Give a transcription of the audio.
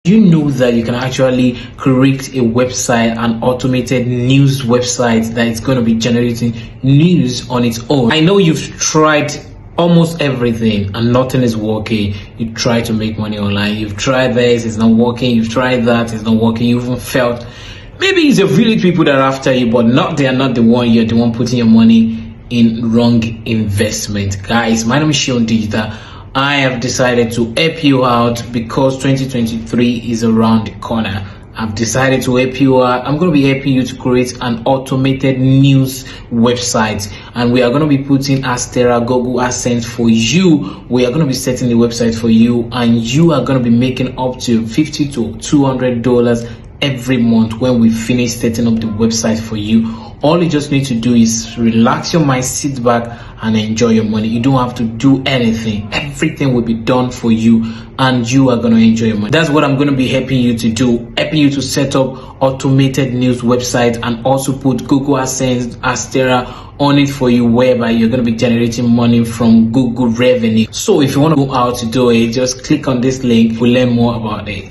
You know that you can actually create a website, an automated news website that is going to be generating news on its own. I know you've tried almost everything and nothing is working. You try to make money online, you've tried this, it's not working, you've tried that, it's not working, you even felt maybe it's your village people that are after you, but they are not the one. You're the one putting your money in wrong investment. Guys, my name is Seun Digital. I have decided to help you out because 2023 is around the corner. I've decided to help you out. I'm going to be helping you to create an automated news website, and we are going to be putting Astera Google AdSense for you. We are going to be setting the website for you, and you are going to be making up to $50 to $200 every month when we finish setting up the website for you. All you just need to do is relax your mind, sit back and enjoy your money. You don't have to do anything. Everything will be done for you and you are going to enjoy your money. That's what I'm going to be helping you to do, helping you to set up automated news website and also put Google AdSense, Astera on it for you, whereby you're going to be generating money from Google revenue. So if you want to know how to do it, just click on this link. We'll learn more about it.